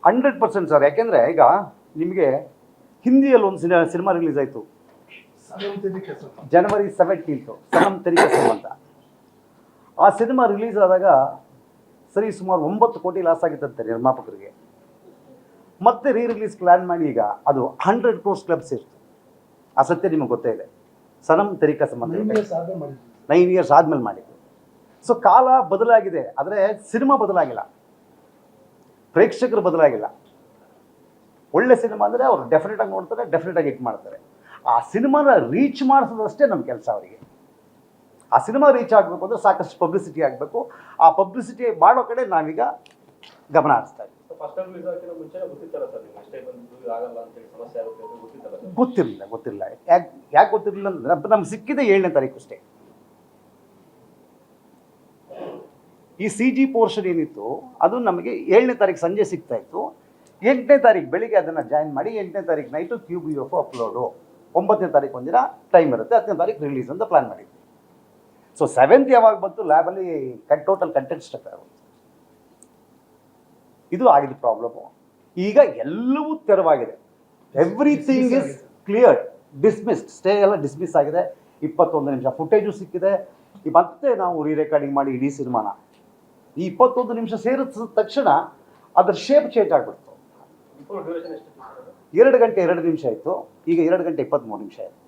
100% sir. ಯಾಕೆಂದರೆ ಈಗ ನಿಮಗೆ ಹಿಂದಿಯಲ್ಲಿ ಒಂದು ಸಿನಿಮಾ ರಿಲೀಸ್ ಆಯಿತು ಜನವರಿ 17 ಸನಮ್ ತೆರಿಗೆ ಸಮ್ ಅಂತ. ಆ ಸಿನಿಮಾ ರಿಲೀಸ್ ಆದಾಗ ಸರಿ ಸುಮಾರು 9 ಕೋಟಿ ಲಾಸ್ ಆಗಿತ್ತಂತೆ ನಿರ್ಮಾಪಕರಿಗೆ. ಮತ್ತೆ ರಿಲೀಸ್ ಪ್ಲ್ಯಾನ್ ಮಾಡಿ ಈಗ ಅದು 100 crores ಕ್ಲಬ್ ಸೇರಿತು. ಆ ಸತ್ಯ ನಿಮಗೆ ಗೊತ್ತೇ ಇದೆ. ಸನಮ್ ತೆರಿಗೆ ಸಮ್ ಅಂತ 9 years ಆದಮೇಲೆ ಮಾಡಿದ್ದು. ಸೊ ಕಾಲ ಬದಲಾಗಿದೆ, ಆದರೆ ಸಿನಿಮಾ ಬದಲಾಗಿಲ್ಲ, ಪ್ರೇಕ್ಷಕರು ಬದಲಾಗಿಲ್ಲ. ಒಳ್ಳೆ ಸಿನಿಮಾ ಅಂದರೆ ಅವರು ಡೆಫಿನೆಟಾಗಿ ನೋಡ್ತಾರೆ, ಡೆಫಿನೆಟಾಗಿ ಹಿಟ್ ಮಾಡ್ತಾರೆ. ಆ ಸಿನಿಮಾನ ರೀಚ್ ಮಾಡಿಸೋದಷ್ಟೇ ನಮ್ಮ ಕೆಲಸ ಅವರಿಗೆ. ಆ ಸಿನಿಮಾ ರೀಚ್ ಆಗಬೇಕು ಅಂದರೆ ಸಾಕಷ್ಟು ಪಬ್ಲಿಸಿಟಿ ಆಗಬೇಕು. ಆ ಪಬ್ಲಿಸಿಟಿ ಮಾಡೋ ಕಡೆ ನಾವೀಗ ಗಮನ ಹರಿಸ್ತಾ ಇದ್ದೀವಿ. ಗೊತ್ತಿರಲಿಲ್ಲ. ಯಾಕೆ ಗೊತ್ತಿರಲಿಲ್ಲ ಅಂದರೆ ನಮ್ಗೆ ಸಿಕ್ಕಿದೆ 7ನೇ ತಾರೀಕು ಅಷ್ಟೇ. ಈ CG ಪೋರ್ಷನ್ ಏನಿತ್ತು ಅದು ನಮಗೆ 7ನೇ ತಾರೀಕು ಸಂಜೆ ಸಿಗ್ತಾ ಇತ್ತು. 8ನೇ ತಾರೀಕು ಬೆಳಿಗ್ಗೆ ಅದನ್ನು ಜಾಯಿನ್ ಮಾಡಿ 8ನೇ ತಾರೀಕು ನೈಟು QBFO ಅಪ್ಲೋಡು, 9ನೇ ತಾರೀಕು ಒಂದಿನ ಟೈಮ್ ಇರುತ್ತೆ, 10ನೇ ತಾರೀಕು ರಿಲೀಸ್ ಅಂತ ಪ್ಲ್ಯಾನ್ ಮಾಡಿದ್ವಿ. ಸೊ 7th ಯಾವಾಗ ಬಂತು ಲ್ಯಾಬಲ್ಲಿ ಟೋಟಲ್ ಕಂಟೆಂಟ್ ಸ್ಟ್ರಕ್ ಆಗುತ್ತೆ. ಇದು ಆಗಿದ್ದು ಪ್ರಾಬ್ಲಮ್ಮು. ಈಗ ಎಲ್ಲವೂ ತೆರವಾಗಿದೆ. Everything is clear, dismissed, stay ಎಲ್ಲ ಡಿಸ್ಮಿಸ್ ಆಗಿದೆ. 21 ನಿಮಿಷ ಫುಟೇಜು ಸಿಕ್ಕಿದೆ. ಮತ್ತೆ ನಾವು ರೆಕಾರ್ಡಿಂಗ್ ಮಾಡಿ ಇಡೀ ಸಿನಿಮಾನ ಈ 21 ನಿಮಿಷ ಸೇರಿದ ತಕ್ಷಣ ಅದರ ಶೇಪ್ ಚೇಂಜ್ ಆಗಿಬಿಡ್ತು. 2 ಗಂಟೆ 2 ನಿಮಿಷ ಆಯಿತು, ಈಗ 2 ಗಂಟೆ 23 ನಿಮಿಷ ಆಯಿತು.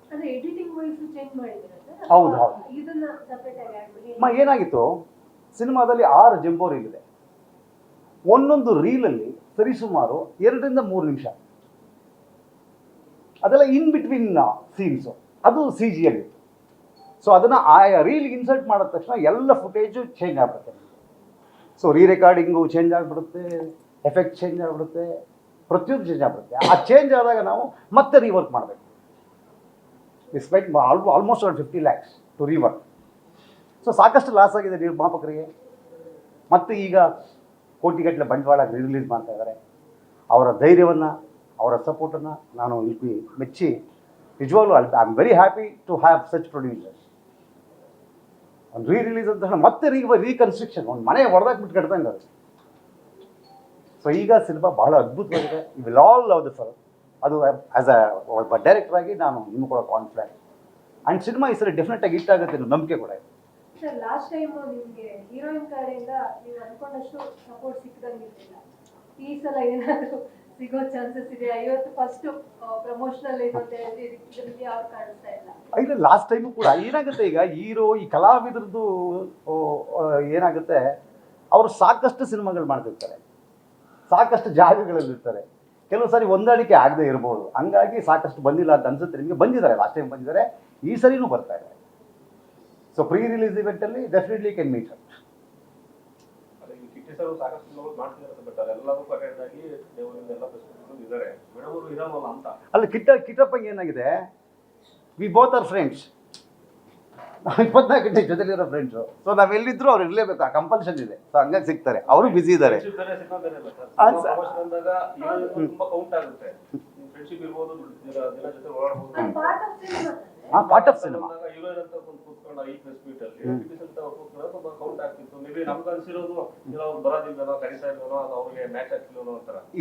ಹೌದು. ಏನಾಗಿತ್ತು, ಸಿನಿಮಾದಲ್ಲಿ 6 ಜಂಬೋ ರೀಲ್ ಇದೆ. ಒಂದೊಂದು ರೀಲಲ್ಲಿ ಸರಿಸುಮಾರು 2 ರಿಂದ 3 ನಿಮಿಷ. ಅದೆಲ್ಲ ಇನ್ ಬಿಟ್ವೀನ್ ಸೀನ್ಸು, ಅದು CGಯಲ್ಲಿ. ಸೊ ಅದನ್ನು ಆ ರೀಲ್ಗೆ ಇನ್ಸರ್ಟ್ ಮಾಡಿದ ತಕ್ಷಣ ಎಲ್ಲ ಫುಟೇಜು ಚೇಂಜ್ ಆಗ್ಬಿಡುತ್ತೆ. ಸೊ ರೆಕಾರ್ಡಿಂಗು ಚೇಂಜ್ ಆಗಿಬಿಡುತ್ತೆ, ಎಫೆಕ್ಟ್ ಚೇಂಜ್ ಆಗಿಬಿಡುತ್ತೆ, ಪ್ರತಿಯೊಂದು ಚೇಂಜ್ ಆಗಿಬಿಡುತ್ತೆ. ಆ ಚೇಂಜ್ ಆದಾಗ ನಾವು ಮತ್ತೆ ರೀವರ್ಕ್ ಮಾಡಬೇಕು. We spend almost around 50 lakhs to rework. So ಸಾಕಷ್ಟು ಲಾಸ್ ಆಗಿದೆ ನಿರ್ಮಾಪಕರಿಗೆ. ಮತ್ತು ಈಗ ಕೋಟಿಗಟ್ಟಲೆ ಬಂಡವಾಳ ರಿಲೀಸ್ ಮಾಡ್ತಾ ಇದ್ದಾರೆ. ಅವರ ಧೈರ್ಯವನ್ನು, ಅವರ ಸಪೋರ್ಟನ್ನು ನಾನು ಇಲ್ಲಿ ಮೆಚ್ಚಿ ನಿಜವಾಗ್ಲೂ I am very happy to have such producers. ಒಂದು ರಿಲೀಸ್ ಅಂತ ಮತ್ತೆ ರೀಕನ್ಸ್ಟ್ರಕ್ಷನ್, ಒಂದು ಮನೆ ಹೊಡೆದಾಕ್ಬಿಟ್ಟು ಕಟ್ದಂಗೆ ಅದು. ಸೊ ಈಗ ಸಿನಿಮಾ ಬಹಳ ಅದ್ಭುತವಾಗಿದೆ. You will all love the film. ಅದು ಆ್ಯಸ್ ಒಬ್ಬ ಡೈರೆಕ್ಟರ್ ಆಗಿ ನಾನು ನಿಮ್ಗೆ ಕೂಡ ಕಾನ್ಫಿಡೆಂಟ್. ಆ್ಯಂಡ್ ಸಿನಿಮಾ ಈ ಸರಿ ಡೆಫಿನೆಟಾಗಿ ಹಿಟ್ ಆಗುತ್ತೆ ಅನ್ನೋ ನಂಬಿಕೆ ಕೂಡ ಇದೆ. ಸರ್, ಲಾಸ್ಟ್ ಟೈಮ್ ನಿಮಗೆ ಹೀರೋಯಿನ್ ಕಡೆಯಿಂದ ನೀವು ಅನ್ಕೊಂಡಷ್ಟು ಸಪೋರ್ಟ್ ಸಿಕ್ಕದಂಗಿರಲಿಲ್ಲ. ಈ ಸಲ ಏನಾದರೂ ಸಿಗೋ ಚಾನ್ಸಸ್ ಇದೆ? 50 ಫಸ್ಟ್ ಪ್ರಮೋಷನಲ್ ಏನು ಅಂತ ಹೇಳಿ ಇದಕ್ಕೆ ಯಾವ ಕಾಣಿಸ್ತಾ ಇಲ್ಲ. ಇಲ್ಲ, ಲಾಸ್ಟ್ ಟೈಮು ಕೂಡ ಏನಾಗುತ್ತೆ, ಈಗ ಹೀರೋ ಈ ಕಲಾವಿದರದ್ದು ಏನಾಗುತ್ತೆ, ಅವರು ಸಾಕಷ್ಟು ಸಿನಿಮಾಗಳು ಮಾಡ್ತಿರ್ತಾರೆ, ಸಾಕಷ್ಟು ಜಾಗಗಳಲ್ಲಿರ್ತಾರೆ. ಕೆಲವು ಸಾರಿ ಹೊಂದಾಣಿಕೆ ಆಗದೆ ಇರ್ಬೋದು. ಹಂಗಾಗಿ ಸಾಕಷ್ಟು ಬಂದಿಲ್ಲ ಅಂತ ಅನ್ಸುತ್ತೆ ನಿಮಗೆ. ಬಂದಿದ್ದಾರೆ, ಲಾಸ್ಟ್ ಟೈಮ್ ಬಂದಿದ್ದಾರೆ, ಈ ಸರಿನೂ ಬರ್ತಾ ಇದ್ದಾರೆ. ಸೊ ರಿಲೀಸ್ ಇವೆಂಟಲ್ಲಿ ಡೆಫಿನೆಟ್ಲಿ ಕ್ಯಾನ್ ಮೀಟ್ ಅಪ್. ಅಲ್ಲಿ ಕಿಟ್ಟಪ್ಪಂಗೆ ಏನಾಗಿದೆ, ವಿ ಬೋತ್ ಆರ್ ಫ್ರೆಂಡ್ಸ್. ನಾವು 24 ಗಂಟೆ ಜೊತೆಲಿರೋ ಫ್ರೆಂಡ್ಸು. ಸೊ ನಾವೆಲ್ಲಿದ್ರು ಅವ್ರು ಇರಲೇಬೇಕು, ಆ ಕಂಪಲ್ಷನ್ ಇದೆ. ಸೊ ಹಂಗಾಗಿ ಸಿಗ್ತಾರೆ, ಅವರು ಬ್ಯುಸಿ ಇದ್ದಾರೆ. Part of cinema.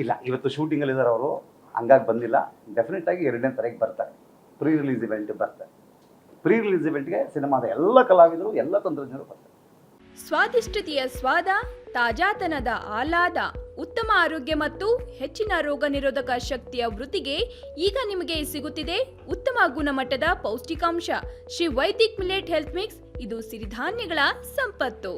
ಇಲ್ಲ, ಇವತ್ತು ಶೂಟಿಂಗಲ್ಲಿ ಇದ್ದಾರೆ ಅವರು, ಹಂಗಾಗಿ ಬಂದಿಲ್ಲ. ಡೆಫಿನೆಟ್ ಆಗಿ 2ನೇ ತಾರೀಕು ಬರ್ತಾರೆ, ರಿಲೀಸ್ ಇವೆಂಟ್ ಬರ್ತಾರೆ. ರಿಲೀಸ್ ಇವೆಂಟ್ಗೆ ಸಿನಿಮಾದ ಎಲ್ಲ ಕಲಾವಿದರು, ಎಲ್ಲ ತಂತ್ರಜ್ಞರು ಬರ್ತಾರೆ. ಸ್ವಾದಿಷ್ಟತೆಯ ಸ್ವಾದ, ತಾಜಾತನದ ಆಹ್ಲಾದ, ಉತ್ತಮ ಆರೋಗ್ಯ ಮತ್ತು ಹೆಚ್ಚಿನ ರೋಗ ನಿರೋಧಕ ಶಕ್ತಿಯ ವೃದ್ಧಿಗೆ ಈಗ ನಿಮಗೆ ಸಿಗುತ್ತಿದೆ ಉತ್ತಮ ಗುಣಮಟ್ಟದ ಪೌಷ್ಟಿಕಾಂಶ. Shri Vaidik millet health mix. ಇದು ಸಿರಿಧಾನ್ಯಗಳ ಸಂಪತ್ತು.